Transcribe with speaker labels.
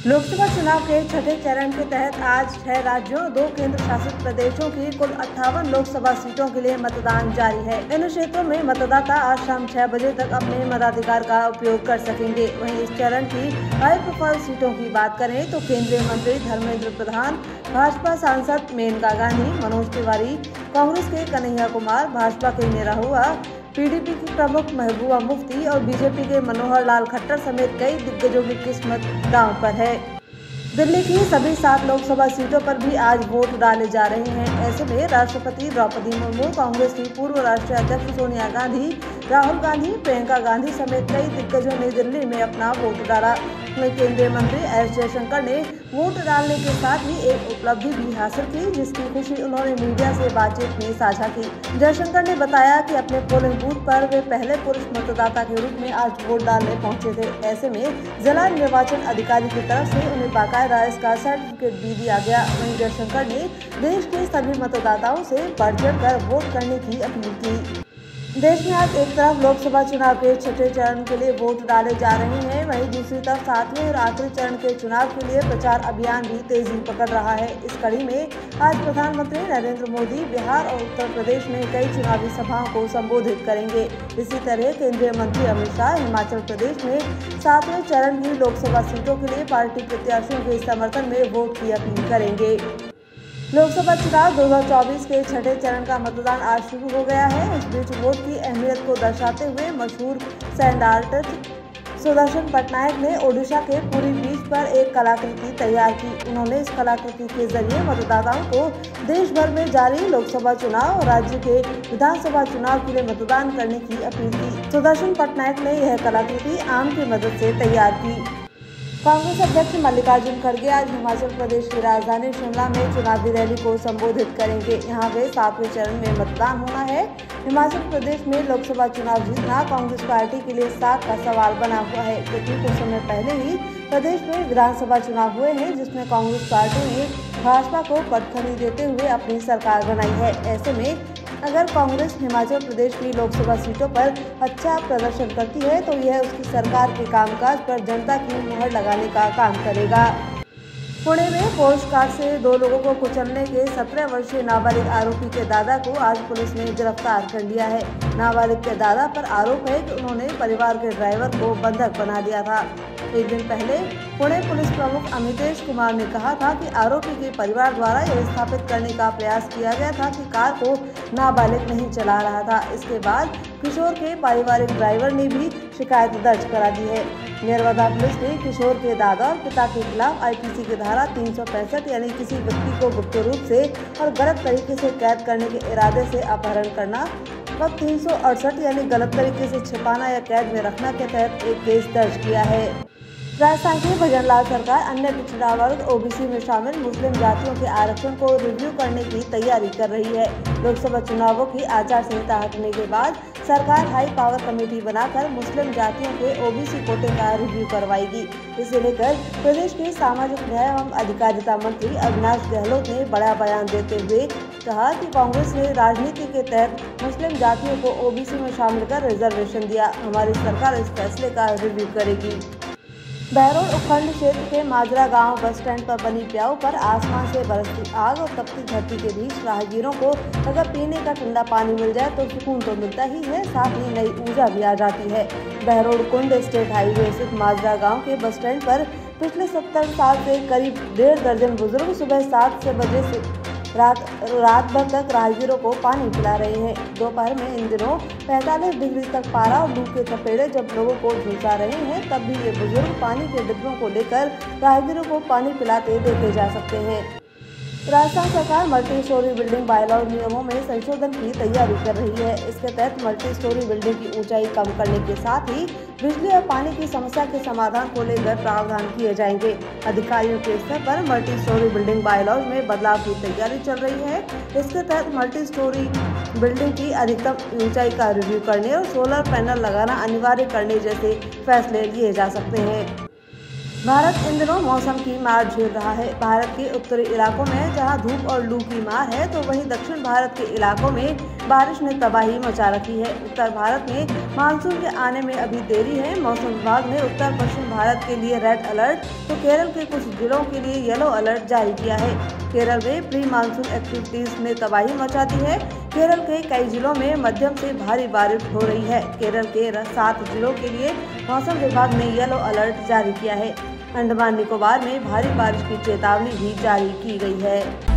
Speaker 1: लोकसभा चुनाव के छठे चरण के तहत आज 6 राज्यों 2 केंद्र शासित प्रदेशों की कुल 58 लोकसभा सीटों के लिए मतदान जारी है। इन क्षेत्रों में मतदाता आज शाम 6 बजे तक अपने मताधिकार का उपयोग कर सकेंगे। वहीं इस चरण की हाई प्रोफाइल सीटों की बात करें तो केंद्रीय मंत्री धर्मेंद्र प्रधान, भाजपा सांसद मेनका गांधी, मनोज तिवारी, कांग्रेस के कन्हैया कुमार, भाजपा के निरहुआ, पीडीपी की प्रमुख महबूबा मुफ्ती और बीजेपी के मनोहर लाल खट्टर समेत कई दिग्गजों की किस्मत दांव पर है। दिल्ली की सभी 7 लोकसभा सीटों पर भी आज वोट डाले जा रहे हैं। ऐसे में राष्ट्रपति द्रौपदी मुर्मू, कांग्रेस की पूर्व राष्ट्रीय अध्यक्ष सोनिया गांधी, राहुल गांधी, प्रियंका गांधी समेत कई दिग्गजों ने दिल्ली में अपना वोट डाला। केंद्रीय मंत्री एस जयशंकर ने वोट डालने के साथ ही एक उपलब्धि भी हासिल की, जिसकी खुशी उन्होंने मीडिया से बातचीत में साझा की। जयशंकर ने बताया कि अपने पोलिंग बूथ पर वे पहले पुरुष मतदाता के रूप में आज वोट डालने पहुंचे थे। ऐसे में जिला निर्वाचन अधिकारी की तरफ से उन्हें बाकायदा इसका सर्टिफिकेट भी दिया गया। वहीं जयशंकर ने देश के सभी मतदाताओं से बढ़ चढ़ कर वोट करने की अपील की। देश में आज एक तरफ लोकसभा चुनाव के छठे चरण के लिए वोट डाले जा रहे हैं, वहीं दूसरी तरफ 7वें और आखिरी चरण के चुनाव के लिए प्रचार अभियान भी तेजी पकड़ रहा है। इस कड़ी में आज प्रधानमंत्री नरेंद्र मोदी बिहार और उत्तर प्रदेश में कई चुनावी सभाओं को संबोधित करेंगे। इसी तरह केंद्रीय मंत्री अमित शाह हिमाचल प्रदेश में 7वें चरण की लोकसभा सीटों के लिए पार्टी प्रत्याशियों के समर्थन में वोट की अपील करेंगे। लोकसभा चुनाव 2024 के छठे चरण का मतदान आज शुरू हो गया है। इस बीच वोट की अहमियत को दर्शाते हुए मशहूर सैंड आर्टिस्ट सुदर्शन पटनायक ने ओडिशा के पुरी बीच पर एक कलाकृति तैयार की। उन्होंने इस कलाकृति के जरिए मतदाताओं को देश भर में जारी लोकसभा चुनाव और राज्य के विधानसभा चुनाव के लिए मतदान करने की अपील की। सुदर्शन पटनायक ने यह कलाकृति आम की मदद से तैयार की। कांग्रेस अध्यक्ष मल्लिकार्जुन खड़गे आज हिमाचल प्रदेश की राजधानी शिमला में चुनावी रैली को संबोधित करेंगे। यहां वे 7वें चरण में मतदान होना है। हिमाचल प्रदेश में लोकसभा चुनाव जीतना कांग्रेस पार्टी के लिए साख का सवाल बना हुआ है, क्योंकि कुछ समय पहले ही प्रदेश में विधानसभा चुनाव हुए हैं, जिसमें कांग्रेस पार्टी ने भाजपा को पटखनी देते हुए अपनी सरकार बनाई है। ऐसे में अगर कांग्रेस हिमाचल प्रदेश की लोकसभा सीटों पर अच्छा प्रदर्शन करती है तो यह उसकी सरकार के कामकाज पर जनता की मुहर लगाने का काम करेगा। पुणे में पोस्ट कार से 2 लोगों को कुचलने के 17 वर्षीय नाबालिग आरोपी के दादा को आज पुलिस ने गिरफ्तार कर लिया है। नाबालिग के दादा पर आरोप है कि उन्होंने परिवार के ड्राइवर को बंधक बना दिया था। एक दिन पहले पुणे पुलिस प्रमुख अमितेश कुमार ने कहा था कि आरोपी के परिवार द्वारा यह स्थापित करने का प्रयास किया गया था कि कार को नाबालिग नहीं चला रहा था। इसके बाद किशोर के पारिवारिक ड्राइवर ने भी शिकायत दर्ज करा दी है। नर्मदा पुलिस ने किशोर के दादा और पिता के खिलाफ आईपीसी की धारा 365 यानी किसी व्यक्ति को गुप्त रूप से और गलत तरीके से कैद करने के इरादे से अपहरण करना व 368 यानी गलत तरीके से छिपाना या कैद में रखना के तहत एक केस दर्ज किया है। राजस्थान की भजनलाल सरकार अन्य पिछड़ा वर्ग ओबीसी में शामिल मुस्लिम जातियों के आरक्षण को रिव्यू करने की तैयारी कर रही है। लोकसभा चुनावों की आचार संहिता हटने के बाद सरकार हाई पावर कमेटी बनाकर मुस्लिम जातियों के ओबीसी कोटे का रिव्यू करवाएगी। इसे लेकर प्रदेश के सामाजिक न्याय एवं अधिकारिता मंत्री अविनाश गहलोत ने बड़ा बयान देते हुए कहा कि कांग्रेस ने राजनीति के तहत मुस्लिम जातियों को ओबीसी में शामिल कर रिजर्वेशन दिया। हमारी सरकार इस फैसले का रिव्यू करेगी। बहरोड उपखंड क्षेत्र के माजरा गांव बस स्टैंड पर बनी प्याऊ पर आसमान से बरसती आग और तपती धरती के बीच राहगीरों को अगर पीने का ठंडा पानी मिल जाए तो सुकून तो मिलता ही है, साथ ही नई ऊर्जा भी आ जाती है। बहरोड कुंड स्टेट हाईवे स्थित माजरा गांव के बस स्टैंड पर पिछले 70 साल से करीब 1.5 दर्जन बुजुर्ग सुबह 7 बजे से रात भर तक राहगीरों को पानी पिला रहे हैं। दोपहर में इन दिनों 45 डिग्री तक पारा और लू के चपेड़े जब लोगों को झुलसा रहे हैं, तब भी ये बुजुर्ग पानी के डिब्बों को लेकर राहगीरों को पानी पिलाते देखे जा सकते हैं। राजस्थान सरकार मल्टी स्टोरी बिल्डिंग बायलॉ नियमों में संशोधन की तैयारी कर रही है। इसके तहत मल्टी स्टोरी बिल्डिंग की ऊंचाई कम करने के साथ ही बिजली और पानी की समस्या के समाधान को लेकर प्रावधान किए जाएंगे। अधिकारियों के स्तर पर मल्टी स्टोरी बिल्डिंग बायलॉ में बदलाव की तैयारी चल रही है। इसके तहत मल्टी स्टोरी बिल्डिंग की अधिकतम ऊंचाई का रिव्यू करने और सोलर पैनल लगाना अनिवार्य करने जैसे फैसले लिए जा सकते हैं। भारत इन दिनों मौसम की मार झेल रहा है। भारत के उत्तरी इलाकों में जहां धूप और लू की मार है, तो वहीं दक्षिण भारत के इलाकों में बारिश ने तबाही मचा रखी है। उत्तर भारत में मानसून के आने में अभी देरी है। मौसम विभाग ने उत्तर पश्चिम भारत के लिए रेड अलर्ट तो केरल के कुछ जिलों के लिए येलो अलर्ट जारी किया है। केरल में प्री मानसून एक्टिविटीज ने तबाही मचा दी है। केरल के कई जिलों में मध्यम से भारी बारिश हो रही है। केरल के 7 जिलों के लिए मौसम विभाग ने येलो अलर्ट जारी किया है। अंडमान निकोबार में भारी बारिश की चेतावनी भी जारी की गई है।